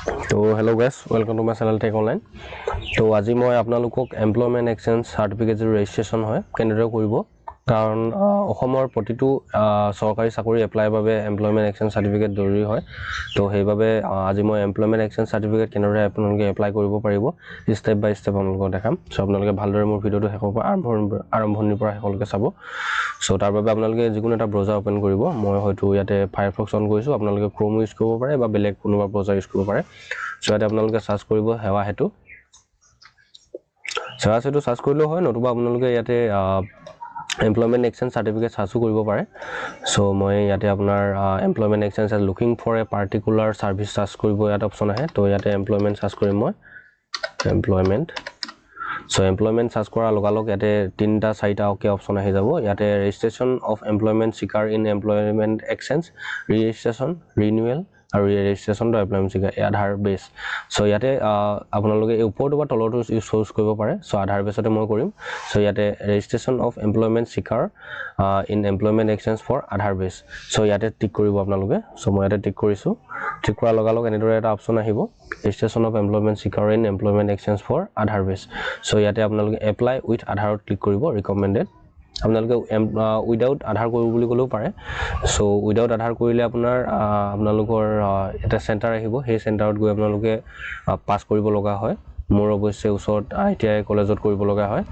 तो hello guys welcome to my channel tech online. तो আজি মই আপোনালোকক এমপ্লয়মেন্ট এক্সচেঞ্জ সাৰ্টিফিকেট ৰেজিষ্ট্ৰেচন হয় কেনেদৰে কৰিব কাৰণ অসমৰ প্ৰতিটো সৰকাৰি চাকৰি এপ্লাই বাবে এমপ্লয়মেন্ট এক্সচেঞ্জ সাৰ্টিফিকেট জৰুৰী হয়। তো সেইভাবে আজি মই এমপ্লয়মেন্ট এক্সচেঞ্জ সাৰ্টিফিকেট কেনেদৰে আপোনালোকে এপ্লাই কৰিব পাৰিব স্টেপ বাই স্টেপ আপোনালোকক দেখাম। সো আপোনালোকে ভালদৰে মোৰ ভিডিওটো শেষৰ পৰা আৰম্ভণিৰ পৰা শেষলৈকে চাব। সো তাৰ বাবে আপোনালোকে যিকোনো এটা ব্ৰাউজাৰ ওপেন কৰিব। মই হয়তো ইয়াতে ফায়াৰফক্স অন কৰিছো, আপোনালোকে ক্ৰোম ইউজ কৰিব পাৰে বা বেলেগ কোনোবা ব্ৰাউজাৰ ইউজ কৰিব পাৰে। সো ইয়াতে আপোনালোকে সাৰ্চ কৰিব সেৱা হেতু সাৰ্চ কৰিলেও হয়, নতুবা আপোনালোকে ইয়াতে এমপ্লয়মেন্ট এক্সচেঞ্জ সাৰ্টিফিকেট সাৰ্চো কৰিব পাৰে। সো মই ইয়াতে আপোনাৰ employment exchange looking for a particular service search কৰিব ইয়াত অপচন আহে। তো ইয়াতে এমপ্লয়মেন্ট সাৰ্চ কৰিম মই এমপ্লয়মেন্ট। সো এমপ্লয়মেন্ট সাৰ্চ কৰাৰ লগালগ ইয়াতে তিনটা চাৰিটা ওকে অপচন আহি যাব। ইয়াতে registration of employment seeker in employment exchange, registration, renewal আৰু registration to employment seeker Aadhaar base. So ইয়াতে আপোনালোকে এই ওপৰটো বা তলৰটো চুজ কৰিব পাৰে। সো আধাৰ বেসতে মই কৰিম। সো ইয়াতে registration of employment seeker in employment exchange for Aadhaar base. So ইয়াতে টিক কৰিব আপোনালোকে। সো মই ইয়াতে টিক কৰিছো। টিক কৰাৰ লগালগ এনেদৰে এটা অপচন আহিব registration of employment seeker in employment exchange for Aadhaar base. So ইয়াতে আপোনালোকে এপ্লাই উইথ আধাৰত ক্লিক কৰিব ৰিকমেন্ডেড। আপোনালোকে উইদাউট আধাৰ কৰিব বুলি ক'লেও পাৰে। সো উইদাউট আধাৰ কৰিলে আপোনালোকৰ এটা সেন্টাৰ আহিব, সেই সেন্টাৰত গৈ আপোনালোকে পাস কৰিব লগা হয়। মোৰ অৱশ্যে ওচৰত ITI কলেজত কৰিব লগা হয়।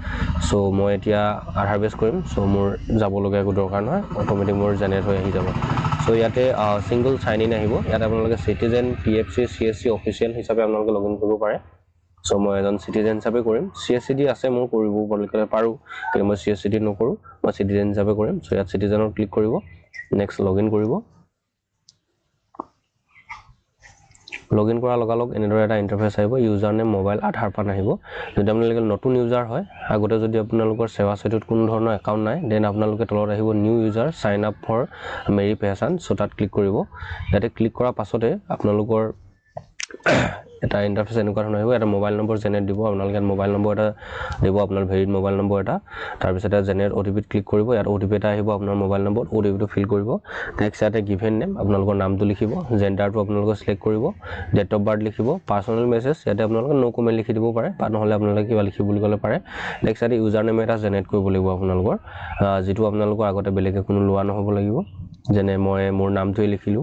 সো মই এতিয়া আধাৰ বেস কৰিম। সো মোৰ যাব লগা একো দৰকাৰ নহয়, অটোমেটিক মোৰ জেনেৰেট হৈ আহি যাব। সো ইয়াতে সিঙ্গল সাইন ইন আহিব। ইয়াতে আপোনালোকে সিটিজেন, PFC, CSC অফিচিয়েল হিচাপে আপোনালোকে লগইন কৰিব পাৰে। সো মই এজন সিটিজেন হিচাপে কৰিম। CSCD আছে মোৰ কৰিব পাৰো, কিন্তু মই CSCD নকৰো, মই সিটিজেন হিচাপে কৰিম। সো ইয়াত সিটিজেনত ক্লিক কৰিব, নেক্সট লগইন কৰিব। লগইন কৰাৰ লগালগ এনেদৰে এটা ইন্টাৰফেস আহিব, ইউজাৰ নেম, মোবাইল, আধাৰ পান আহিব। যদি আপোনালোকে নতুন ইউজাৰ হয়, আগতে যদি আপোনালোকৰ সেৱা সেতুত কোনো ধৰণৰ একাউণ্ট নাই, দেন আপোনালোকে তলত আহিব new user sign up for Meri Pehchan. So তাত ক্লিক কৰিব। ইয়াতে ক্লিক কৰাৰ পাছতে আপোনালোকৰ এটা ইন্টাৰফেস এনেকুৱা ধৰণৰ আহিব। এটা মোবাইল নম্বৰ জেনেৰেট দিব, আপোনালোকে মোবাইল নম্বৰ এটা দিব, আপোনাৰ ভেলিড মোবাইল নম্বৰ এটা। তাৰ পিছত জেনেৰেট OTP ক্লিক কৰিব। ইয়াত OTP এটা আহিব আপোনাৰ mobile number, OTP to fill কৰিব। নেক্সট ইয়াতে গিভেন নেম, আপোনালোকৰ নামটো লিখিব, জেন্ডাৰটো আপোনালোকে সিলেক্ট কৰিব, ডেট অফ বাৰ্থ লিখিব, পাৰ্সোনেল মেছেজ ইয়াতে আপোনালোকে নো কমেন্ট লিখি দিব পাৰে, বা নহলে আপোনালোকে কিবা লিখিব বুলি ক'লে পাৰে। নেক্সট ইয়াতে ইউজাৰ নেম এটা জেনেৰেট কৰিব লাগিব আপোনালোকৰ, যেটো আপোনালোকৰ আগতে বেলেগে কোনো লোৱা নহব লাগিব। যেনে মই মোৰ নামটোই লিখিলো,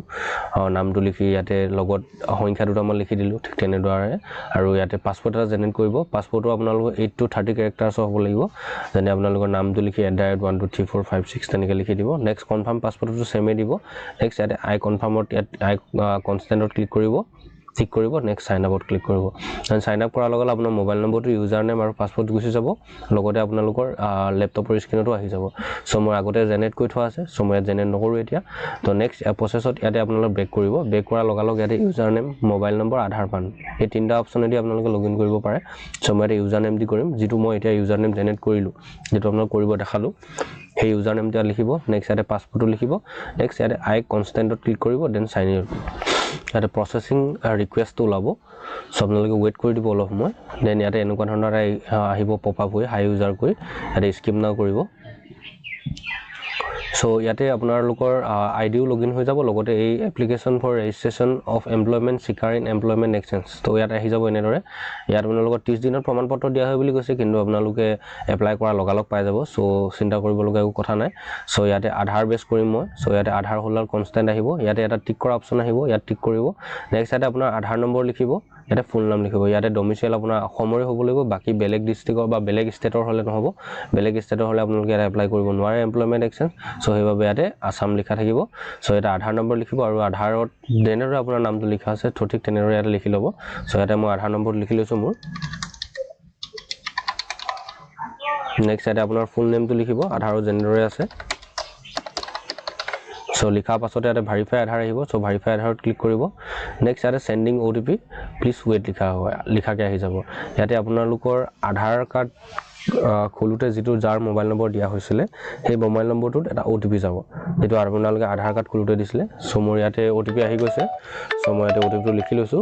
নামটো লিখি ইয়াতে লগত সংখ্যা দুটামান লিখি দিলো, ঠিক তেনেদৰে। আৰু ইয়াতে পাসপোৰ্ট এটা জেনেৰেট কৰিব। পাসপোৰ্টটো আপোনালোকৰ 8 to 30 ক্যাৰেক্টাৰ্ছ হ'ব লাগিব। যেনে আপোনালোকৰ নামটো লিখি @12345 তেনেকৈ লিখি দিব। নেক্সট কনফাৰ্ম পাসপোৰ্টটো সেমে দিব। নেক্সট ইয়াতে আই কনফাৰ্মত আই কনস্টেন্টত ক্লিক কৰিব, ঠিক কৰিব। নেক্সট সাইন আপত ক্লিক কৰিব। সাইন আপ কৰাৰ লগে লগে আপোনাৰ মোবাইল নম্বৰটো, ইউজাৰ নেম আৰু পাসপোৰ্ট গুচি যাব, লগতে আপোনালোকৰ লেপটপৰ স্ক্ৰিনতো আহি যাব। সো মই আগতে জেনেৰেট কৰি থোৱা আছে, সো মই জেনেৰেট নকৰো এতিয়া। তো নেক্সট প্ৰসেছত ইয়াতে আপোনালোকে বেক কৰিব। বেক কৰাৰ লগে লগে ইয়াতে ইউজাৰ নেম, মোবাইল নম্বৰ, আধাৰ পান এই তিনটা অপচনেদি আপোনালোকে লগইন কৰিব পাৰে। সো মই ইয়াতে ইউজাৰ নেম দি কৰিম, যেটো মই এতিয়া ইউজাৰ নেম জেনেৰেট কৰিলো, যেটো আপোনালোক কৰিব দেখালো, সেই ইউজাৰ নেমটো লিখিব। নেক্সট ইয়াতে পাসপোৰ্টটো লিখিব। নেক্সট ইয়াতে আই কনস্টেন্টত ক্লিক কৰিব, দেন সাইন ইন। ইয়াতে প্ৰসেসিং ৰিকুৱেষ্টটো ওলাব, সো আপোনালোকে ৱেইট কৰি দিব অলপ সময়। দেন ইয়াতে এনেকুৱা ধৰণৰ আহিব পপ আপ হৈ হাই ইউজাৰ কৰি, ইয়াতে স্কিপ নাও কৰিব। সো ইয়াতে আপোনালোকৰ আইডিও লগইন হৈ যাব, লগতে এই application for registration of employment seeker in employment exchange. তো ইয়াত আহি যাব এনেদৰে। ইয়াত আপোনালোকৰ 30 দিনৰ প্ৰমাণপত্ৰ দিয়া হয় বুলি কৈছে, কিন্তু আপোনালোকে এপ্লাই কৰা লগালগ পাই যাব। সো চিন্তা কৰিব লগা একো কথা নাই। সো ইয়াতে আধাৰ বেস কৰিম মই। সো ইয়াতে আধাৰ হোল্ডাৰ কনস্টেন্ট আহিব, ইয়াতে এটা টিক কৰা অপচন আহিব, ইয়াত টিক কৰিব। নেক্সট ইয়াতে আপোনাৰ আধাৰ নম্বৰ লিখিব, ইয়াতে ফুল নাম লিখিব। ইয়াতে ডমিসাইল আপোনাৰ অসমৰে হ'ব লাগিব, বাকি বেলেগ ডিস্ট্ৰিক্টৰ বা বেলেগ ষ্টেটৰ হলে নহব। বেলেগ ষ্টেটৰ হলে আপোনালোকে ইয়াতে এপ্লাই কৰিব নোৱাৰে এমপ্লয়মেন্ট এক্সচেঞ্জ। সো সেইভাবে ইয়াতে আসাম লিখা থাকিব। সো ইয়াতে আধাৰ নম্বৰ লিখিব, আৰু আধাৰত যেনেদৰে আপোনাৰ নামটো লিখা আছে ঠিক তেনেদৰে ইয়াতে লিখি ল'ব। সো ইয়াতে মই আধাৰ নম্বৰ লিখি লৈছো মোৰ। নেক্সট ইয়াতে আপোনাৰ ফুল নেমটো লিখিব, আধাৰত যেনেদৰে আছে। সো লিখাৰ পাছতে ইয়াতে ভেৰিফাই আধাৰ আহিব। সো ভেৰিফাই আধাৰত ক্লিক কৰিব। নেক্সট ইয়াতে সেন্ডিং OTP প্লিজ ৱেইট লিখাকে আহি যাব। ইয়াতে আপোনালোকৰ আধাৰ কাৰ্ড খোলোতে যেটো যাৰ মোবাইল নম্বৰ দিয়া হৈছিল, সেই মোবাইল নম্বৰটোত এটা OTP যাব, যেটো আপোনালোকে আধাৰ কাৰ্ড খোলোতে দিছিলে। সো মোৰ ইয়াতে OTP আহি গৈছে। সো মই ইয়াতে OTP টো লিখি লৈছো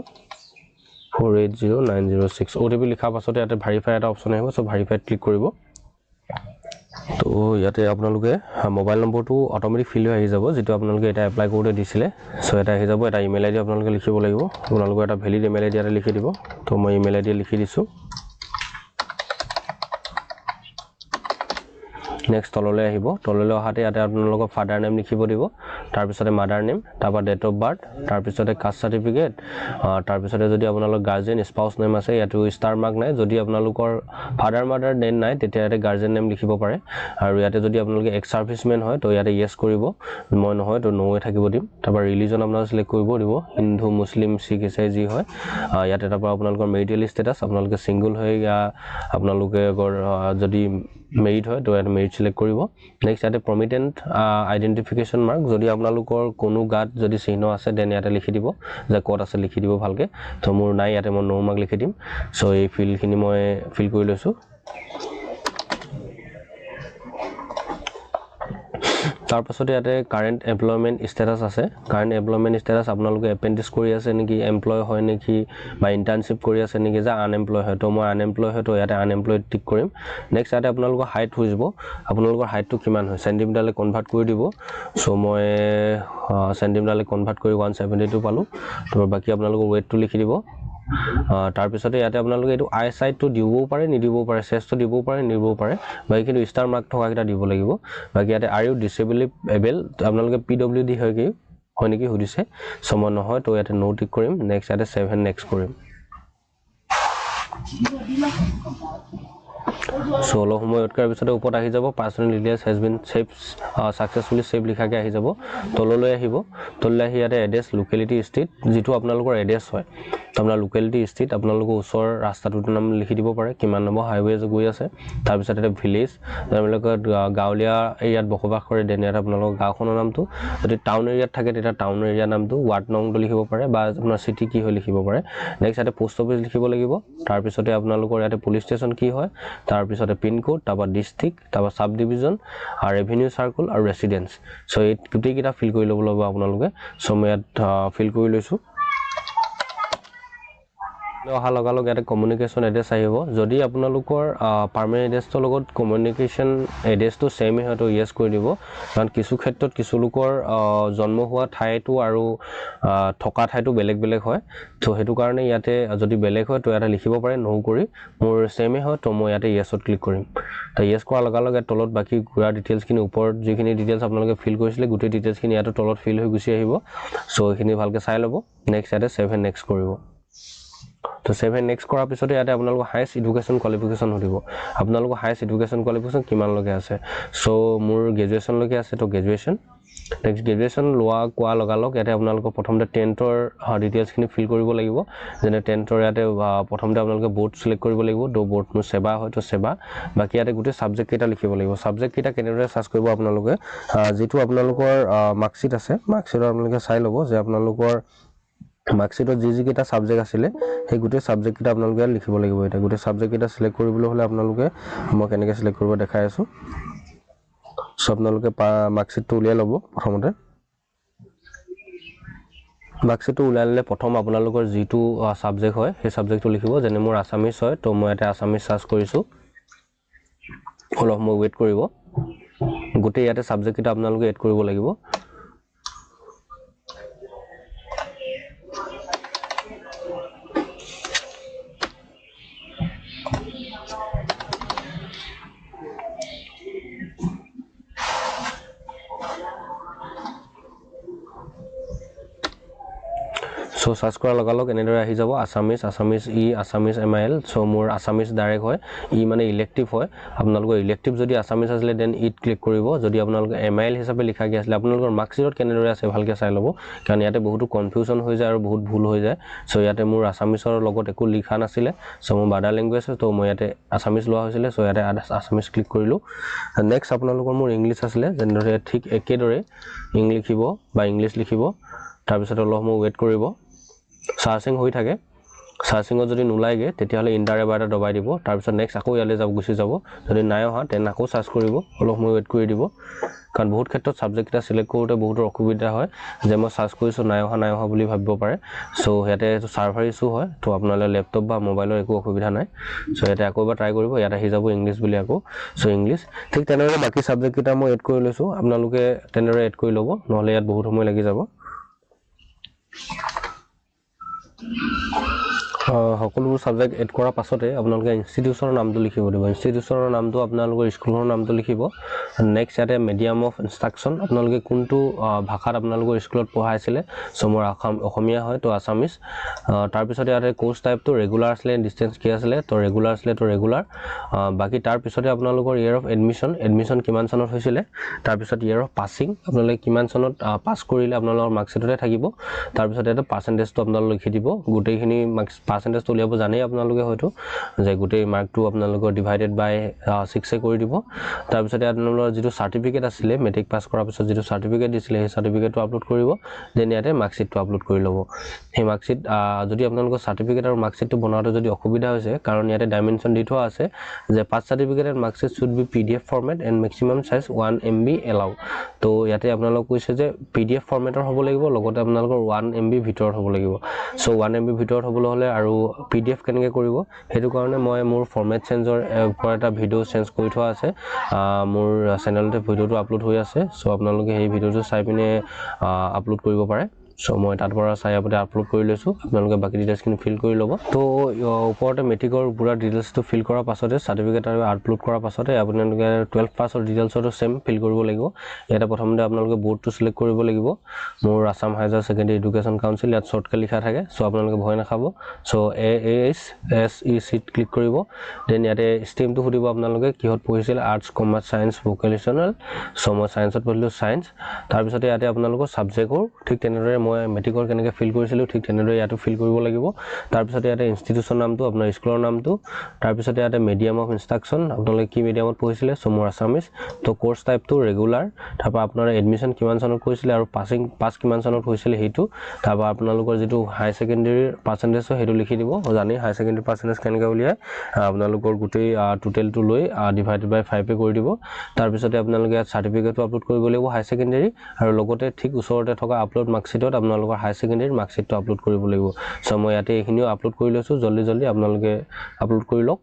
480906। OTP লিখাৰ পাছতে ইয়াতে ভেৰিফাই এটা অপচন আহিব। সো ভেৰিফাইত ক্লিক কৰিব। তো ইয়াতে আপোনালোকে মোবাইল নম্বৰটো অটোমেটিক ফিল হৈ আহি যাব যেটো আপোনালোকে এটা এপ্লাই কৰোঁতে দিছিলে সো এটা আহি যাব এটা ইমেইল আইডি আপোনালোকে লিখিব লাগিব আপোনালোকে এটা ভ্যালিড ইমেইল আইডি এটা লিখি দিব তো মই ইমেইল আইডি লিখি দিছো নেক্সট তললৈ আহিব তললৈ অহাতে ইয়াতে আপোনালোকৰ ফাদাৰ নেম লিখিব দিব তাৰ পিছতে মাদাৰ নেম তাৰপা ডেট অফ বাৰ্থ তাৰ পিছতে কাষ্ট সাৰ্টিফিকেট তাৰ পিছতে যদি আপোনালোকৰ গাৰ্জিয়ান স্পাউস নেম আছে ইয়াতে ষ্টাৰ মাৰ্ক নাই যদি আপোনালোকৰ ফাদাৰ মাদাৰ নেম নাই তেতিয়া ইয়াতে গাৰ্জিয়ান নেম লিখিব পাৰে আৰু ইয়াতে যদি আপোনালোকে এক্স সাৰ্ভিসমেন হয় তো ইয়াতে ইয়েস কৰিব মই নহয় তো নোৱে থাকিব দিম তাৰপা ৰিলিজন আপোনালোকে সিলেক্ট কৰিব দিব হিন্দু মুছলিম শিখ ইসাই যি হয় ইয়াতে তাৰপা আপোনালোকৰ মেৰিটেল ষ্টেটাস আপোনালোকে সিঙ্গল হয় या আপোনালোকে যদি মেৰিড হয় তো ইয়াতে মেৰিড সিলেক্ট কৰিব নেক্সট ইয়াতে প্ৰমিটেন্ট আইডেন্টিফিকেশন মাৰ্ক যদি আপোনালোকৰ কোনো গাত যদি চিহ্ন আছে দেন ইয়াতে লিখি দিব যে কোড আছে লিখি দিব ভালকে তো মোৰ নাই ইয়াতে মই নো মাৰ্ক লিখি দিম সো এই ফিল্ডখিনি মই ফিল কৰি লৈছো তাৰ পাছতে ইয়াতে কাৰেন্ট এমপ্লয়মেন্ট স্ট্যাটাস আছে কাৰেন্ট এমপ্লয়মেন্ট স্ট্যাটাস আপোনালোকে এপেন্ডিক্স কৰি আছে নেকি এমপ্লয় হয় নেকি বা ইন্টাৰ্নশিপ কৰি আছে নেকি যা আনএমপ্লয় হয় তো মই আনএমপ্লয় হয় তো ইয়াতে আনএমপ্লয়ড টিক কৰিম নেক্সট ইয়াতে আপোনালোকৰ হাইট হৈব আপোনালোকৰ হাইটটো কিমান হয় সেন্টিমিটাৰলৈ কনভাৰ্ট কৰি দিব সো মই সেন্টিমিটাৰলৈ কনভাৰ্ট কৰি 172 পালো তো বাকি আপোনালোকৰ ওয়েটটো লিখি দিব তাৰ পিছতে ইয়াতে আপোনালোকে এটো আই সাইডটো দিবও পাৰে নিদিবও পাৰে চেষ্টটো দিবও পাৰে নিদিবও পাৰে বাকি কিন্তু ষ্টাৰ মাৰ্ক থকা কিটা দিব লাগিব বাকি ইয়াতে আৰ ইউ ডিসেবল আপোনালোকে পিডব্লিউডি হয় কি হয় নেকি সুধিছে সম নহয় তো ইয়াতে নো টিক কৰিম নেক্সট ইয়াতে 7 নেক্সট কৰিম সো অলপ সময় ওয়েট কৰাৰ পিছতে ওপৰত আহি যাব personal details has been saved successfully save লিখাকে আহি যাব তললৈ আহিব তললৈ আহি ইয়াতে এড্ৰেছ লোকেলিটি ষ্ট্ৰীট যেটো আপোনালোকৰ এড্ৰেছ হয় আপোনাৰ লোকেলিটি ষ্ট্ৰীট আপোনালোকৰ ওচৰ ৰাস্তাটোৰ নাম লিখি দিব পাৰে কিমান নম্বৰ হাইৱে গৈ আছে তাৰ পিছতে এটা ভিলেজ আপোনালোকৰ গাঁৱলীয়া এৰিয়াত বসবাস কৰে দেন ইয়াত আপোনালোকৰ গাঁওখনৰ নামটো যদি টাউন এৰিয়াত থাকে তেতিয়া টাউন এৰিয়া নামটো ৱাৰ্ড নংটো লিখিব পাৰে বা আপোনাৰ সিটি কি হয় লিখিব পাৰে নেক্সট ইয়াতে পোষ্ট অফিচ লিখিব লাগিব তাৰ পিছতে আপোনালোকৰ ইয়াতে পুলিশ ষ্টেচন কি হয় তাৰ পিছতে পিন কোড তাৰপা ডিস্ট্ৰিক্ট তাৰপা সাব ডিভিজন আৰু ৰেভিনিউ সাৰ্কেল আৰু ৰেসিডেন্স সো এই গোটেই কিটা ফিল কৰি ল'ব লাগিব আপোনালোকে সো মই ইয়াত ফিল কৰি লৈছো অহা লগালগ ইয়াতে কমিউনিকেশন এড্ৰেছ আহিব যদি আপোনালোকৰ পাৰ্মানেন্ট এড্ৰেছৰ লগত কমিউনিকেশন এড্ৰেছটো সেম হয় তো ইয়েস কৰি দিব কাৰণ কিছু ক্ষেত্ৰত কিছু লোকৰ জন্ম হোৱা ঠাইটো আৰু থকা ঠাইটো বেলেগ বেলেগ হয় তো হেতু কাৰণে ইয়াতে যদি বেলেগ হয় তো ইয়াতে লিখিব পাৰে নো কৰি মোৰ সেম হয় তো মই ইয়াতে ইয়েছত ক্লিক কৰিম তো ইয়েস কৰা লগালগ ইয়াত তলত বাকি গুৰা ডিটেইলছ খিনি ওপৰত যিখিনি ডিটেইলছ আপোনালোকে ফিল কৰিছিলে গোটেই ডিটেইলছ খিনি ইয়াতে তলত ফিল হৈ গুছি আহিব সো এইখিনি ভালকে চাই ল'ব নেক্সট ইয়াতে 7 নেক্সট কৰিব তো 7 নেক্সট কৰাৰ পিছতে ইয়াতে আপোনালোকৰ হাইয়েষ্ট এডুকেশন কোৱালিফিকেশন হদিব আপোনালোকৰ হাইয়েষ্ট এডুকেশন কোৱালিফিকেশন কিমান লগে আছে সো মোৰ গ্ৰেজুৱেচন লগে আছে তো গ্ৰেজুৱেচন নেক্সট গ্ৰেজুৱেচন লোৱা কোৱা লগালগ ইয়াতে আপোনালোকৰ প্ৰথমতে 10ৰ ডিটেইলছ খিনি ফিল কৰিব লাগিব যেনে 10ৰ ইয়াতে প্ৰথমতে আপোনালোকে বোৰ্ড সিলেক্ট কৰিব লাগিব তো বোৰ্ড মোৰ সেৱা হয় তো সেৱা বাকি ইয়াতে গোটেই সাবজেক্ট কেইটা লিখিব লাগিব সাবজেক্ট কেইটা কেনেদৰে সাৰ্চ কৰিব আপোনালোকে যেটো আপোনালোকৰ মাৰ্কশিট আছে মাৰ্কশিটৰ আপোনালোকে চাই ল'ব যে আপোনালোকৰ মাৰ্কশিটত যি কিটা সাবজেক্ট আছিল সেই গোটেই সাবজেক্ট কিটা আপোনালোকে লিখিব লাগিব এটা গোটেই সাবজেক্ট কিটা সিলেক্ট কৰিবলৈ হলে আপোনালোকে মই কেনেকৈ সিলেক্ট কৰিব দেখাই আছো সব আপোনালোকে মাৰ্কশিটটো উলিয়াই ল'ব প্ৰথমতে মাৰ্কশিটটো উলিয়ালে প্ৰথম আপোনালোকৰ যিটো সাবজেক্ট হয় সেই সাবজেক্টটো লিখিব যেনে মোৰ আসামিজ হয় তো মই এটা আসামিজ সাৰ্চ কৰিছো অলপ মই ওয়েট কৰিব গোটেই ইয়াতে সাবজেক্ট কিটা আপোনালোকে এড কৰিব লাগিব সো সাৰ্চ কৰা লগালগ এনেদৰে আহি যাব আসামিজ ই আসামিজ এমআইএল সো মোৰ আসামিজ ডাইৰেক্ট হয় ই মানে ইলেক্টিভ হয় আপোনালোকৰ ইলেক্টিভ যদি আসামিজ আছিল দেন ইট ক্লিক কৰিব যদি আপোনালোকৰ এমআইএল হিচাপে লিখা গৈ আছিল আপোনালোকৰ মাৰ্কশিটত কেনেদৰে আছে ভালকে চাই ল'ব কাৰণ ইয়াতে বহুত কনফিউজন হৈ যায় আৰু বহুত ভুল হৈ যায় সো ইয়াতে মোৰ আসামিজৰ লগত একো লিখা নাছিল সো মোৰ বাডা ল্যাঙ্গুৱেজ তো মই ইয়াতে আসামিজ লোৱা হৈছিল সো ইয়াতে আসামিজ ক্লিক কৰিলো নেক্সট আপোনালোকৰ মোৰ ইংলিশ আছিল যেনেদৰে ঠিক একেদৰে ইংলিশ লিখিব বা ইংলিশ লিখিব তাৰ পিছত অলপ মই ওয়েট কৰিব সাৰ্চিং হৈ থাকে সাৰ্চিঙত যদি নোলাইগে তেতিয়াহ'লে ইণ্টাৰ এবাৰ এটা দবাই দিব তাৰপিছত নেক্সট আকৌ ইয়ালৈ গুচি যাব যদি নাই অহা তেন আকৌ সাৰ্চ কৰিব অলপ সময় ৱেইট কৰি দিব কাৰণ বহুত ক্ষেত্ৰত সাবজেক্ট এটা সিলেক্ট কৰোঁতে বহুতৰ অসুবিধা হয় যে মই সাৰ্চ কৰিছোঁ নাই অহা বুলি ভাবিব পাৰে সো ইয়াতে এইটো সাৰ্ভাৰ ইছ্যু হয় তো আপোনালোকে ল্যাপটপ বা মোবাইলৰ একো অসুবিধা নাই সো ইয়াতে আকৌ এবাৰ ট্ৰাই কৰিব ইয়াত আহি যাব ইংলিছ বুলি আকৌ সো ইংলিছ ঠিক তেনেদৰে বাকি সাবজেক্ট কেইটা মই এড কৰি লৈছোঁ আপোনালোকে তেনেদৰে এড কৰি ল'ব নহ'লে ইয়াত বহুত সময় লাগি যাব সকলোবোৰ সাবজেক্ট এড কৰাৰ পাছতে আপোনালোকে ইনষ্টিটিউচনৰ নামটো লিখিব দিব ইনষ্টিটিউচনৰ নামটো আপোনালোকৰ স্কুলৰ নামটো লিখিব নেক্সট ইয়াতে মিডিয়াম অফ ইনষ্ট্ৰাকচন আপোনালোকে কোনটো ভাষাত আপোনালোকৰ স্কুলত পঢ়াইছিলে সো মোৰ অসমীয়া হয় তো আছামিজ তাৰপিছত ইয়াতে কোৰ্চ টাইপটো ৰেগুলাৰ আছিলে ডিষ্টেন্স কি আছিলে তো ৰেগুলাৰ আছিলে তো ৰেগুলাৰ বাকি তাৰপিছতে আপোনালোকৰ ইয়েৰ অফ এডমিশ্যন কিমান চনত হৈছিলে তাৰপিছত ইয়েৰ অফ পাছিং আপোনালোকে কিমান চনত পাছ কৰিলে আপোনালোকৰ মাৰ্কশ্বিটতে থাকিব তাৰপিছত ইয়াতে পাৰ্চেণ্টেজটো আপোনালোকে লিখি দিব গোটেইখিনি পাৰ্চেণ্টেজটো উলিয়াব জানেই আপোনালোকে হয়তো যে গোটেই মাৰ্কটো আপোনালোকৰ ডিভাইডেড বাই 6 কৰি দিব তাৰপিছত আপোনালোকৰ যিটো সাৰ্টিফিকেট আছিলে মেট্ৰিক পাছ কৰাৰ পিছত যিটো সাৰ্টিফিকেট দিছিলে সেই সাৰ্টিফিকেটটো আপলোড কৰিব দেন ইয়াতে মাৰ্কশ্বিটটো আপলোড কৰি ল'ব সেই মাৰ্কশ্বিট যদি আপোনালোকৰ সাৰ্টিফিকেট আৰু মাৰ্কশ্বিটটো বনাওঁতে যদি অসুবিধা হৈছে কাৰণ ইয়াতে ডাইমেনশ্যন দি থোৱা আছে যে pass certificate and marksheet should be PDF format and maximum size 1 MB allow তো ইয়াতে আপোনালোক কৈছে যে PDF ফৰ্মেটৰ হ'ব লাগিব লগতে আপোনালোকৰ 1 MB ভিতৰত হ'ব লাগিব সো 1 MB ভিতৰত হ'বলৈ হ'লে আৰু PDF কেনেকৈ কৰিব সেইটো কাৰণে মই মোৰ ফৰ্মেট চেঞ্জৰ ওপৰত এটা ভিডিঅ' চেঞ্জ কৰি থোৱা আছে মোৰ চেনেলতে ভিডিঅ'টো আপলোড হৈ আছে সো আপোনালোকে সেই ভিডিঅ'টো চাই পিনে আপলোড কৰিব পাৰে সো মই তাত পৰা চাই আপতে আপলোড কৰি লৈছোঁ আপোনালোকে বাকি ডিটেইলছখিনি ফিল কৰি ল'ব তো ওপৰতে মেট্ৰিকৰ পুৰা ডিটেইলছটো ফিল কৰাৰ পাছতে সাৰ্টিফিকেট আৰু আপলোড কৰাৰ পাছতে আপোনালোকে 12 পাছৰ ডিটেইলছটো সেম ফিল কৰিব লাগিব ইয়াতে প্ৰথমতে আপোনালোকে বোৰ্ডটো সিলেক্ট কৰিব লাগিব মোৰ Assam higher secondary education council ইয়াত শৰ্টকাট লিখা থাকে সো আপোনালোকে ভয় নাখাব সো AASEC ক্লিক কৰিব দেন ইয়াতে ষ্ট্ৰীমটো সুধিব আপোনালোকে কিহত পঢ়িছিল arts commerce science vocational so মই সায়েন্সত পঢ়িলোঁ সায়েন্স তাৰপিছতে ইয়াতে আপোনালোকৰ সাবজেক্টৰ ঠিক তেনেদৰে মই মেট্ৰিকৰ কেনেকৈ ফিল কৰিছিলোঁ ঠিক তেনেদৰে ইয়াতো ফিল কৰিব লাগিব তাৰপিছতে ইয়াতে ইনষ্টিটিউচন নামটো আপোনাৰ স্কুলৰ নামটো তাৰপিছতে ইয়াতে মিডিয়াম অফ ইনষ্ট্ৰাকচন আপোনালোকে কি মিডিয়ামত পঢ়িছিলে সো মোৰ আছামিজ তো কোৰ্চ টাইপটো ৰেগুলাৰ তাৰপৰা আপোনাৰ এডমিশ্যন কিমান চনত কৰিছিলে আৰু পাছ কিমান চনত হৈছিলে সেইটো তাৰপৰা আপোনালোকৰ যিটো হাই ছেকেণ্ডেৰীৰ পাৰ্চেণ্টেজ হয় সেইটো লিখি দিব জানি হাই ছেকেণ্ডেৰী পাৰ্চেণ্টেজ কেনেকৈ উলিয়াই আপোনালোকৰ গোটেই টোটেলটো লৈ ডিভাইডেড বাই 5 কৰি দিব তাৰপিছতে আপোনালোকে ইয়াত সাৰ্টিফিকেটটো আপলোড কৰিব লাগিব হাই ছেকেণ্ডেৰী আৰু লগতে ঠিক ওচৰতে থকা আপলোড মাৰ্কশ্বিটত আপোনালোকৰ হাই ছেকেণ্ডেৰীৰ মাৰ্কশ্বিটটো আপলোড কৰিব লাগিব সো মই ইয়াতে এইখিনিও আপলোড কৰি লৈছোঁ জলদি আপোনালোকে আপলোড কৰি লওক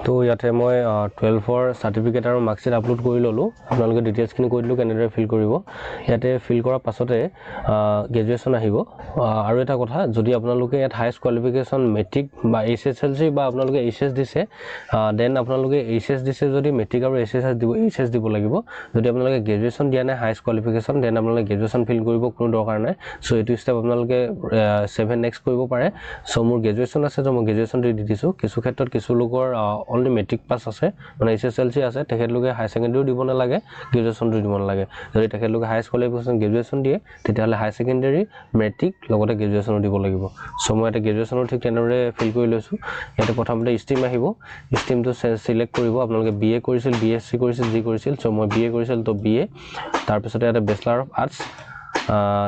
তো ইয়াতে মই 12ৰ সাৰ্টিফিকেট আৰু মাৰ্কশ্বিট আপলোড কৰি ল'লোঁ আপোনালোকে ডিটেইলছখিনি কৈ দিলোঁ কেনেদৰে ফিল কৰিব ইয়াতে ফিল কৰাৰ পাছতে গ্ৰেজুৱেশ্যন আহিব আৰু এটা কথা যদি আপোনালোকে ইয়াত হাইয়েষ্ট কোৱালিফিকেশ্যন মেট্ৰিক বা HSLC বা আপোনালোকে HS দিছে দেন আপোনালোকে HS দিছে যদি মেট্ৰিক আৰু HS দিব লাগিব যদি আপোনালোকে গ্ৰেজুৱেশ্যন দিয়া নাই হাইয়েষ্ট কোৱালিফিকেশ্যন দেন আপোনালোকে গ্ৰেজুৱেশ্যন ফিল কৰিব কোনো দৰকাৰ নাই সো এইটো ষ্টেপ আপোনালোকে 7 নেক্সট কৰিব পাৰে সো মোৰ গ্ৰেজুৱেশ্যন আছে তো মই গ্ৰেজুৱেশ্যন দি দিছোঁ কিছু ক্ষেত্ৰত কিছু লোকৰ অনলি মেট্ৰিক পাছ আছে মানে HSLC আছে তেখেতলোকে হাই ছেকেণ্ডেৰীও দিব নালাগে গ্ৰেজুৱেশ্যনটো দিব নালাগে যদি তেখেতলোকে হাইয়েষ্ট কোৱালিফিকেশ্যন গ্ৰেজুৱেশ্যন দিয়ে তেতিয়াহ'লে হাই ছেকেণ্ডেৰী মেট্ৰিক লগতে গ্ৰেজুৱেশ্যনো দিব লাগিব সো মই এটা গ্ৰেজুৱেশ্যনো ঠিক তেনেদৰে ফিল কৰি লৈছোঁ ইয়াতে প্ৰথমতে ষ্ট্ৰীম আহিব ষ্ট্ৰীমটো সিলেক্ট কৰিব আপোনালোকে BA কৰিছিল BSc কৰিছিল যি কৰিছিল সো মই BA কৰিছিল তো BA তাৰপিছতে ইয়াতে বেচলাৰ অফ আৰ্টছ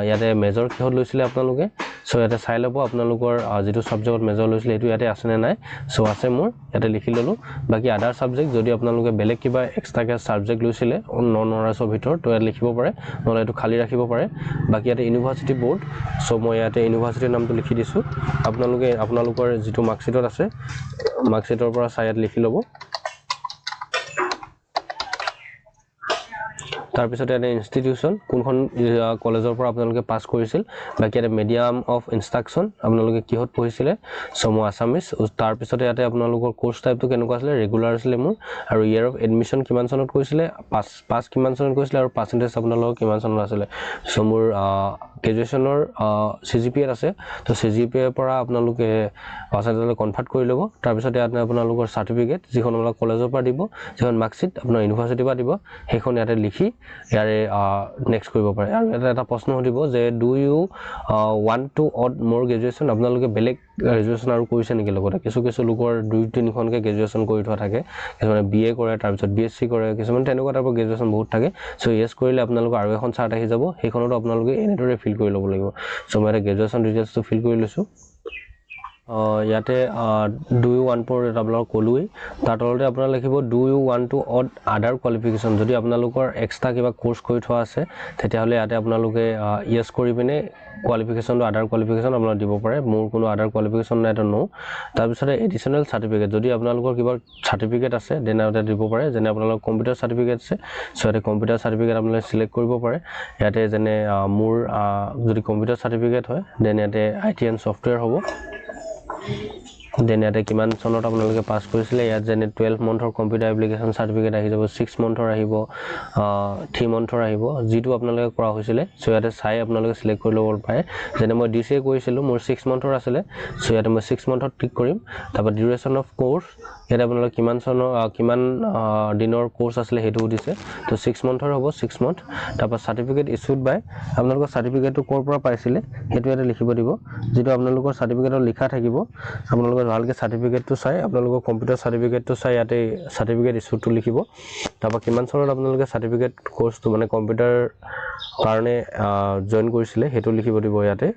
ইয়াতে মেজৰ কিহত লৈছিলে আপোনালোকে সো ইয়াতে চাই ল'ব আপোনালোকৰ যিটো সাবজেক্টত মেজৰ লৈছিলে সেইটো ইয়াতে আছেনে নাই সো আছে মোৰ ইয়াতে লিখি ল'লোঁ বাকি আদাৰ সাবজেক্ট যদি আপোনালোকে বেলেগ কিবা এক্সট্ৰাকে সাবজেক্ট লৈছিলে নন অনাৰ্ছৰ ভিতৰত তো ইয়াত লিখিব পাৰে নহ'লে এইটো খালী ৰাখিব পাৰে বাকি ইয়াতে ইউনিভাৰ্চিটি বৰ্ড সো মই ইয়াতে ইউনিভাৰ্চিটিৰ নামটো লিখি দিছোঁ আপোনালোকে আপোনালোকৰ যিটো মাৰ্কশ্বিটত আছে মাৰ্কশ্বিটৰ পৰা চাই ইয়াত লিখি ল'ব তাৰপিছতে এটা ইনষ্টিটিউচন কোনখন কলেজৰ পৰা আপোনালোকে পাছ কৰিছিল বাকি এটা মিডিয়াম অফ ইনষ্ট্ৰাকচন আপোনালোকে কিহত পঢ়িছিলে সো মই আছামিজ তাৰপিছতে ইয়াতে আপোনালোকৰ কোৰ্চ টাইপটো কেনেকুৱা আছিলে ৰেগুলাৰ আছিলে মোৰ আৰু ইয়েৰ অফ এডমিশ্যন কিমান চনত কৰিছিলে পাছ কিমান চনত কৰিছিলে আৰু পাৰ্চেণ্টেজ আপোনালোকৰ কিমান চনত আছিলে সো মোৰ গ্ৰেজুৱেশ্যনৰ CGPA আছে তো CGPA পৰা আপোনালোকে পাৰ্চেণ্টেজলৈ কনভাৰ্ট কৰি ল'ব তাৰপিছতে ইয়াতে আপোনালোকৰ সাৰ্টিফিকেট যিখন আপোনালোকৰ কলেজৰ পৰা দিব যিখন মাৰ্কশ্বিট আপোনাৰ ইউনিভাৰ্চিটিৰ পৰা দিব সেইখন ইয়াতে লিখি ইয়াৰে নেক্সট কৰিব পাৰে আৰু এটা প্ৰশ্ন সুধিব যে do you want to add more graduation আপোনালোকে বেলেগ গ্ৰেজুৱেশ্যন আৰু কৰিছে নেকি লগতে কিছু লোকৰ 2-3খনকে গ্ৰেজুৱেশ্যন কৰি থোৱা থাকে কিছুমানে BA কৰে তাৰপিছত BSc কৰে কিছুমান তেনেকুৱা টাইপৰ গ্ৰেজুৱেশ্যন বহুত থাকে সো ইয়েস কৰিলে আপোনালোকৰ আৰু এখন চাৰ্ট আহি যাব সেইখনতো আপোনালোকে এনেদৰে ফিল কৰি ল'ব লাগিব সো মই এটা গ্ৰেজুৱেশ্যন ডিটেইলছটো ফিল কৰি লৈছো ইয়াতে ডু ইউ ওয়ান্ট ফৰ আপোনালোক কলুই তাৰ তলতে আপোনালোকে লিখিব do you want to add other qualification যদি আপোনালোকৰ এক্সট্ৰা কিবা কোৰ্স কৰি থোৱা আছে তেতিয়াহলে ইয়াতে আপোনালোকে ইয়েস কৰি পিনে কোৱালিফিকেশ্যনটো আদাৰ কোৱালিফিকেশ্যন আপোনালোক দিব পাৰে মোৰ কোনো আদাৰ কোৱালিফিকেশ্যন নাই তো নো তাৰপিছত এডিশনাল সাৰ্টিফিকেট যদি আপোনালোকৰ কিবা সাৰ্টিফিকেট আছে দেন ইয়াতে দিব পাৰে যেনে আপোনালোকৰ কম্পিউটাৰ সাৰ্টিফিকেট আছে সো ইয়াতে কম্পিউটাৰ সাৰ্টিফিকেট আপোনালোকে সিলেক্ট কৰিব পাৰে ইয়াতে যেনে মোৰ যদি কম্পিউটাৰ সাৰ্টিফিকেট হয় দেন ইয়াতে IT এণ্ড সফটওয়্যাৰ হ'ব দেন ইয়াতে কিমান চনত আপোনালোকে পাস কৰিছিলে ইয়াত যেনে 12 মন্থৰ কম্পিউটাৰ এপ্লিকেশ্যন সাৰ্টিফিকেট আহি যাব 6 মন্থৰ আহিব 3 মন্থৰ আহিব যেটো আপোনালোকে কৰা হৈছিলে সো ইয়াতে চাই আপোনালোকে সিলেক্ট কৰি ল'ব পাৰে যেনে মই DCA কৰিছিলো মোৰ 6 মন্থৰ আছিলে সো ইয়াতে মই 6 মন্থত টিক কৰিম তাৰপৰা ডিউৰেশ্যন অফ কোৰ্স ইয়াতে আপোনালোকে কিমান চনৰ কিমান দিনৰ কোৰ্স আছিলে হেতু দিছে তো 6 মন্থৰ হ'ব 6 মন্থ তাৰপৰা সাৰ্টিফিকেট ইস্যুড বাই আপোনালোকৰ সাৰ্টিফিকেটটো কৰ পৰা পাইছিলে হেতু ইয়াতে লিখিব দিব যেটো আপোনালোকৰ সাৰ্টিফিকেটত লিখা থাকিব আপোনালোকৰ ভালকে সাৰ্টিফিকেটটো চাই আপোনালোকৰ কম্পিউটাৰ সাৰ্টিফিকেটটো চাই ইয়াতে সাৰ্টিফিকেট ইস্যুটো লিখিব তাৰপৰা কিমান চনত আপোনালোকে সাৰ্টিফিকেট কোৰ্সটো মানে কম্পিউটাৰ কাৰণে জয়েন কৰিছিলে হেতু লিখিব দিব ইয়াতে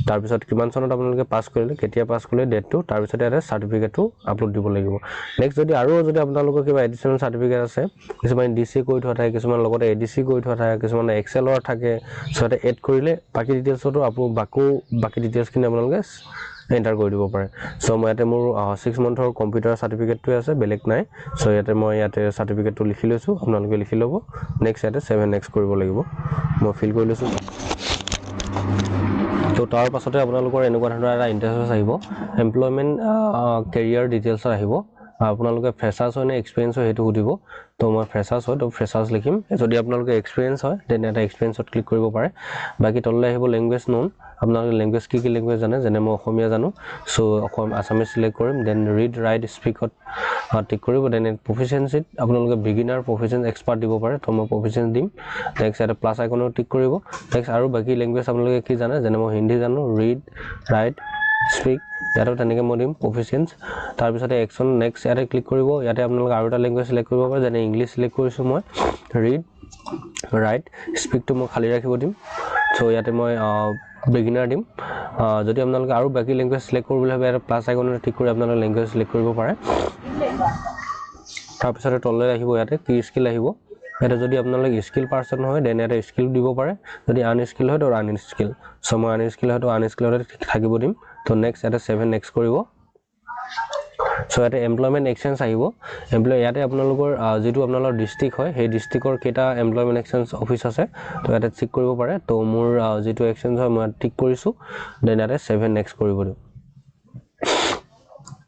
তাৰপিছত কিমান চনত আপোনালোকে পাস কৰিলে কেতিয়া পাস কৰিলে ডেটটো তাৰপিছত ইয়াতে সাৰ্টিফিকেটটো আপলোড দিব লাগিব নেক্সট যদি আপোনালোকৰ কিবা এডিশনাল সাৰ্টিফিকেট আছে কিছুমান DCA কৰি থোৱা থাকে কিছুমান লগতে ADC কৰি থোৱা থাকে কিছুমান এক্সেলৰ থাকে সতে এড কৰিলে বাকি ডিটেইলছটো বাকি ডিটেইলছখিনি আপোনালোকে এন্টাৰ কৰি দিব পাৰে সো মই ইয়াতে মোৰ 6 মন্থৰ কম্পিউটাৰ সাৰ্টিফিকেটটো আছে বেলেগ নাই সো ইয়াতে মই ইয়াতে সাৰ্টিফিকেটটো লিখি লৈছো আপোনালোকে লিখি ল'ব নেক্সট ইয়াতে 7 নেক্সট কৰিব লাগিব মই ফিল কৰি লৈছো তো তাৰ পাছতে আপোনালোকৰ এনেকুৱা ধৰণৰ এটা ইন্টাৰফেস আহিব এমপ্লয়মেন্ট কেৰিয়াৰ ডিটেইলছ আহিব আপোনালোকে ফ্ৰেছাৰ্ছ হয় নে এক্সপেৰিয়েন্স হয় হেতু সুধিব তো মই ফ্ৰেছাৰ্ছ হয় তো ফ্ৰেছাৰ্ছ লিখিম যদি আপোনালোকে এক্সপেৰিয়েন্স হয় দেন এটা এক্সপেৰিয়েন্সত ক্লিক কৰিব পাৰে বাকি তললৈ আহিব ল্যাঙ্গুৱেজ নোন আপোনালোকে ল্যাঙ্গুৱেজ কি ল্যাঙ্গুৱেজ জানে যেনে মই অসমীয়া জানো সো আসামিজ সিলেক্ট কৰিম দেন ৰিড ৰাইট স্পিকত টিক কৰিব দেন প্ৰফিচিয়েন্সিত আপোনালোকে বিগিনাৰ প্ৰফিচিয়েন্স এক্সপাৰ্ট দিব পাৰে তো মই প্ৰফিচিয়েন্স দিম নেক্সট এটা প্লাস আইকনত টিক কৰিব নেক্সট আৰু বাকি ল্যাঙ্গুৱেজ আপোনালোকে কি জানে যেনে মই হিন্দী জানো ৰিড ৰাইট স্পিক ইয়াতে তেনেকৈ মই দিম প্ৰফিচিয়েন্স তাৰপিছতে একচন নেক্সট ইয়াতে ক্লিক কৰিব ইয়াতে আপোনালোকে আৰু এটা ল্যাঙ্গুৱেজ সিলেক্ট কৰিব পাৰে যেনে ইংলিছ সিলেক্ট কৰিছো মই ৰিড ৰাইট স্পিকটো মই খালি ৰাখিব দিম সো ইয়াতে মই বিগিনাৰ দিম যদি আপোনালোকে আৰু বাকি ল্যাঙ্গুৱেজ সিলেক্ট কৰিবলৈ ভাবে এটা প্লাস আইকনত টিক কৰি আপোনালোকে ল্যাঙ্গুৱেজ সিলেক্ট কৰিব পাৰে তাৰপিছতে তললৈ আহিব ইয়াতে কি স্কিল আহিব এটা যদি আপোনালোক স্কিল পারসন হয় দেন এটা স্কিল দিব পাৰে যদি আনস্কিল হয় তো আনস্কিল সো মই আনস্কিল হয় তো আনস্কিলতে থাকিব দিম তো নেক্সট এটা 7 নেক্সট কৰিব সো এটা এমপ্লয়মেন্ট এক্সচেঞ্জ আহিব ইয়াতে আপোনালোকৰ যেটো আপোনালোকৰ ডিস্ট্ৰিক্ট হয় সেই ডিস্ট্ৰিক্টৰ কেটা এমপ্লয়মেন্ট এক্সচেঞ্জ অফিস আছে তো এটা চেক কৰিব পাৰে তো মোৰ যেটো এক্সচেঞ্জ হয় মই টিক কৰিছো দেন এটা 7 নেক্সট কৰিব দিম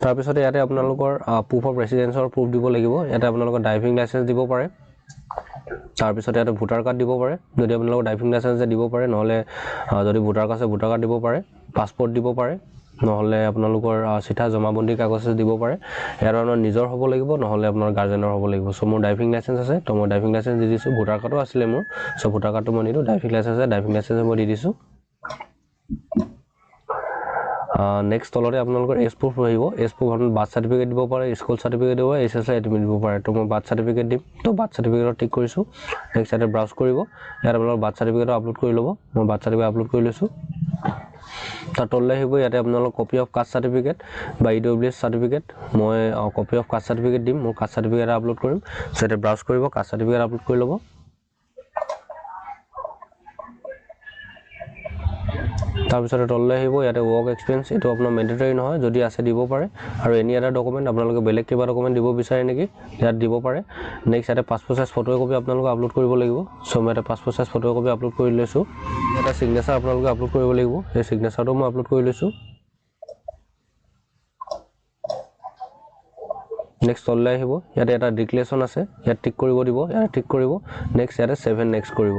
তাৰপিছতে ইয়াতে আপোনালোকৰ প্ৰুফ অফ ৰেসিডেন্সৰ প্ৰুফ দিব লাগিব ইয়াতে আপোনালোকৰ ড্ৰাইভিং লাইসেন্স দিব পাৰে তাৰপিছতে ইয়াতে ভোটাৰ কাৰ্ড দিব পাৰে যদি আপোনালোকৰ ড্ৰাইভিং লাইসেন্স দিব পাৰে নহলে যদি ভোটাৰ কাৰ্ড দিব পাৰে পাছপোৰ্ট দিব পাৰে নহলে আপোনালোকৰ চিঠা জমাবন্দী কাগজ দিব পাৰে ইয়াৰ আপোনাৰ নিজৰ হ'ব লাগিব নহলে আপোনাৰ গাৰ্জেনৰ হ'ব লাগিব সো মোৰ ড্ৰাইভিং লাইসেন্স আছে তো মই ড্ৰাইভিং লাইসেন্স দি দিছো ভোটাৰ কাৰ্ডও আছিল মোৰ সো ভোটাৰ কাৰ্ডটো মই নিদো ড্ৰাইভিং লাইসেন্স মই দি দিছো নেক্সট তলতে আপোনালোকৰ এজ প্ৰুফ আহিব এজ প্ৰুফ আপুনি বাৰ্থ সাৰ্টিফিকেট দিব পাৰে স্কুল সাৰ্টিফিকেট দিব পাৰে SSI এডমিট দিব পাৰে তো মই বাৰ্থ সাৰ্টিফিকেট দিম তো বাৰ্থ সাৰ্টিফিকেটত টিক কৰিছো নেক্সট ইয়াতে ব্ৰাউজ কৰিব ইয়াত আপোনালোকৰ বাৰ্থ সাৰ্টিফিকেটটো আপলোড কৰি ল'ব মই বাৰ্থ সাৰ্টিফিকেট আপলোড কৰি লৈছো তাৰ তললৈ আহিব ইয়াতে আপোনালোকৰ কপি অফ কাষ্ট সাৰ্টিফিকেট বা EWS সাৰ্টিফিকেট মই কপি অফ কাষ্ট সাৰ্টিফিকেট দিম মোৰ কাষ্ট সাৰ্টিফিকেট আপলোড কৰিম সেটা ব্ৰাউজ কৰিব কাষ্ট সাৰ্টিফিকেট আপলোড কৰি ল'ব তাৰপিছতে তললৈ আহিব ইয়াতে ওয়াৰ্ক এক্সপেৰিয়েন্স এটো আপোনাৰ ম্যান্ডেটৰি নহয় যদি আছে দিব পাৰে আৰু এনি আদাৰ ডকুমেন্ট আপোনালোকে বেলেগ কিবা ডকুমেন্ট দিব বিচাৰে নেকি ইয়াত দিব পাৰে নেক্সট ইয়াতে পাছপোৰ্ট সাইজ ফটো কপি আপোনালোকে আপলোড কৰিব লাগিব সো মই এটা passport size photo copy upload কৰি লৈছো এটা সিগনেচাৰ আপোনালোকে আপলোড কৰিব লাগিব এই সিগনেচাৰটো মই আপলোড কৰি লৈছো নেক্সট তললৈ আহিব ইয়াতে এটা ডিক্লেৰেশ্যন আছে ইয়াত টিক কৰিব দিব ইয়াত টিক কৰিব নেক্সট ইয়াতে 7 নেক্সট কৰিব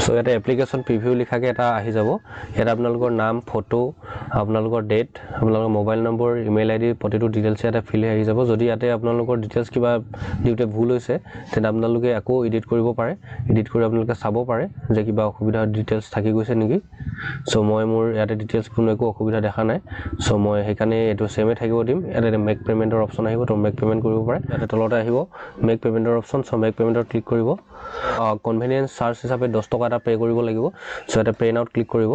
সো ইয়াতে এপ্লিকেশ্যন প্ৰিভিউ লিখাকে এটা আহি যাব ইয়াত আপোনালোকৰ নাম ফটো আপোনালোকৰ ডেট আপোনালোকৰ মোবাইল নম্বৰ ইমেইল আইডি প্ৰতিটো ডিটেইলছ ইয়াতে ফিল আহি যাব যদি ইয়াতে আপোনালোকৰ ডিটেইলছ কিবা দিওঁতে ভুল হৈছে তেনে আপোনালোকে আকৌ এডিট কৰিব পাৰে এডিট কৰি আপোনালোকে চাব পাৰে যে কিবা অসুবিধা ডিটেইলছ থাকি গৈছে নেকি সো মই মোৰ ইয়াতে ডিটেইলছ কোনো একো অসুবিধা দেখা নাই সো মই সেইকাৰণে এটো সেমে থাকিব দিম ইয়াতে মেক পেমেন্টৰ অপচন আহিব তো মেক পেমেন্ট কৰিব পাৰে ইয়াতে তলতে আহিব মেক পেমেন্টৰ অপচন সো মেক পেমেন্টৰ ক্লিক কৰিব কনভেনিয়েন্স চাৰ্জ হিচাপে 10 টকা এটা পে কৰিব লাগিব সো ইয়াতে পে নাউত ক্লিক কৰিব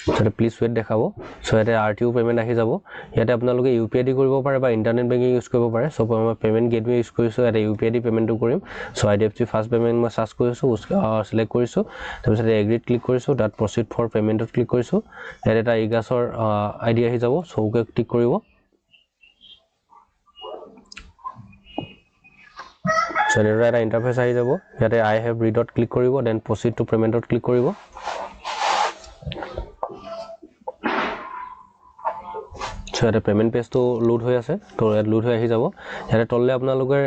সো প্লিজ ওয়েট দেখাব সো ইয়াতে আৰটিও পেমেন্ট আহি যাব ইয়াতে আপোনালোকে ইউপিআইডি কৰিব পাৰে বা ইন্টাৰনেট বেংকিং ইউজ কৰিব পাৰে সো মই পেমেন্ট গেটৱে ইউজ কৰিছো ইয়াতে ইউপিআইডি পেমেন্টটো কৰিম সো আইডিএফসি ফাৰ্স্ট পেমেন্ট মই সাৰ্চ কৰিছো সিলেক্ট কৰিছো তাৰপিছত এগ্ৰিড ক্লিক কৰিছো তাত প্ৰসিড ফৰ পেমেন্টত ক্লিক কৰিছো ইয়াতে এটা ইগাছৰ আইডি আহি যাব সো ওকে ক্লিক কৰিব সো এটা ইন্টাৰফেস আহি যাব ইয়াতে আই হেভ ৰিডত ক্লিক কৰিব দেন প্ৰসিড টু পেমেন্টত ক্লিক কৰিব ইয়াতে পেমেন্ট পেজটো লোড হৈ আছে তো ইয়াত লোড হৈ আহি যাব ইয়াতে তললে আপোনালোকে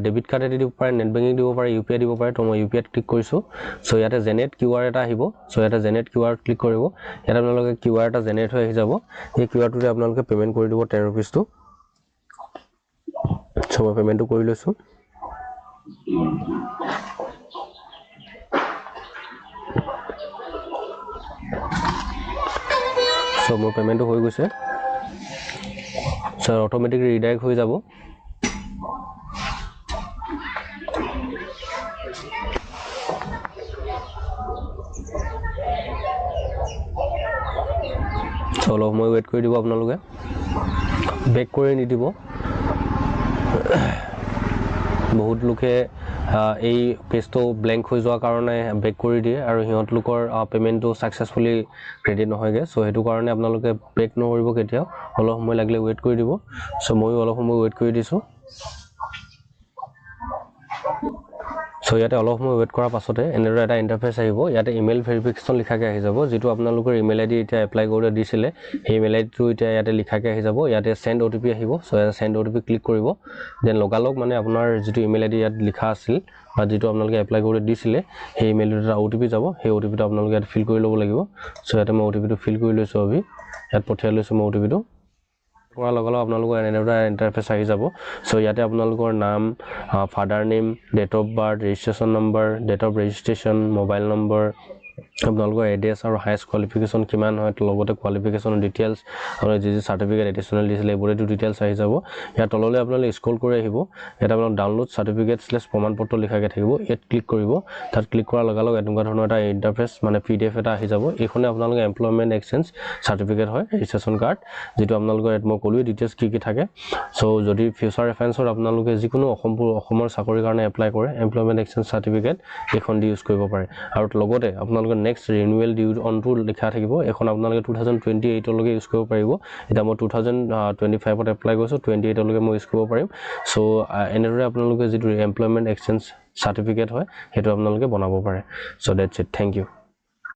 ডেবিট কাৰ্ড এদি দিব পাৰে নেট বেংকিং দিব পাৰে ইউপিআই দিব পাৰে তো মই ইউপিআই ক্লিক কৰিছো সো ইয়াতে জেনেৰেট কিউআৰ এটা আহিব সো ইয়াতে জেনেৰেট কিউআৰ ক্লিক কৰিব ইয়াতে আপোনালোকে কিউআৰ এটা জেনেৰেট হৈ আহি যাব এই কিউআৰটোতে আপোনালোকে পেমেন্ট কৰি দিব 10 रुपीस টো সো মই পেমেন্টটো কৰি লৈছো সো মোৰ পেমেন্টটো হৈ গৈছে সো অটোমেটিকলি ৰিডাইৰেক্ট হৈ যাব চলো মই ওয়েট কৰি দিব আপোনালোকে বেক কৰি নিদিব বহুত লোকে এই পেজটো ব্ল্যাঙ্ক হৈ যোৱাৰ কাৰণে বেক কৰি দিয়ে আৰু হিহঁত লোকৰ পেমেন্টটো সাকসেসফুলি ক্ৰেডিট নহয়গে সো হেতু কাৰণে আপোনালোকে বেক নকৰিব কেতিয়াও অলপ সময় লাগিলে ওয়েট কৰি দিব সো মই অলপ সময় ওয়েট কৰি দিছো সো ইয়াতে অলপ সময় ওয়েট কৰাৰ পাছতে এনেদৰে এটা ইন্টাৰফেস আহিব ইয়াতে ইমেইল ভেৰিফিকেশন লিখাকে আহি যাব যেটো আপোনালোকৰ ইমেইল আইডি এটা এপ্লাই কৰি দিছিলে সেই ইমেইল আইডিটো এটা ইয়াতে লিখাকে আহি যাব ইয়াতে সেন্ড ওটিপি আহিব সো ইয়াতে সেন্ড ওটিপি ক্লিক কৰিব দেন লগালগ মানে আপোনাৰ যেটো ইমেইল আইডি ইয়াত লিখা আছিল বা যেটো আপোনালোকে এপ্লাই কৰি দিছিলে সেই ইমেইলটো এটা ওটিপি যাব সেই ওটিপিটো আপোনালোকে ইয়াত ফিল কৰি ল'ব লাগিব সো ইয়াতে মই ওটিপিটো ফিল কৰি লৈছো অভি ইয়াত পঠিয়াই লৈছো মই ওটিপিটো কৰা লগালগ আপোনালোকৰ এনেদৰে ইন্টাৰফেস আহি যাব সো ইয়াতে আপোনালোকৰ নাম father name date of birth registration number date of registration mobile number আপোনালোকৰ এড্ৰেছ আৰু হাইয়েষ্ট কোৱালিফিকেশন কিমান হয় লগতে কোৱালিফিকেশনৰ ডিটেইলছ আৰু যি সাৰ্টিফিকেট এডিশনাল দিছিলে এবোৰেটো ডিটেইলছ আহি যাব ইয়াত তললৈ আপোনালোকে স্ক্ৰল কৰি আহিব এটা আপোনালোক ডাউনলোড সাৰ্টিফিকেট/প্ৰমাণপত্ৰ লিখাকে থাকিব ইয়াত ক্লিক কৰিব তাত ক্লিক কৰাৰ লগালগ এনেকুৱা ধৰণৰ এটা ইন্টাৰফেস মানে পিডিএফ এটা আহি যাব এইখনে আপোনালোকৰ এমপ্লয়মেন্ট এক্সচেঞ্জ সাৰ্টিফিকেট হয় ৰেজিষ্ট্ৰেচন কাৰ্ড যেটো আপোনালোকৰ মই কলোই ডিটেইলছ কি থাকে সো যদি ফিউচাৰ ৰেফাৰেন্সৰ আপোনালোকে যিকোনো অসমৰ চাকৰিৰ কাৰণে এপ্লাই কৰে এমপ্লয়মেন্ট এক্সচেঞ্জ সাৰ্টিফিকেট এখন দি ইউজ কৰিব পাৰে আৰু লগতে আপোনালোকৰ next renewal due on to লিখা থাকিব এখন আপোনালোকে 2028 লৈকে ইউজ কৰিব পাৰিব এটা মই 2025 ত এপ্লাই কৰিছো 28 লৈকে মই ইউজ কৰিব পাৰিম সো এনেদৰে আপোনালোকে যেটো এমপ্লয়মেন্ট এক্সচেঞ্জ সাৰ্টিফিকেট হয় হেতু আপোনালোকে বনাব পাৰে so that's it thank U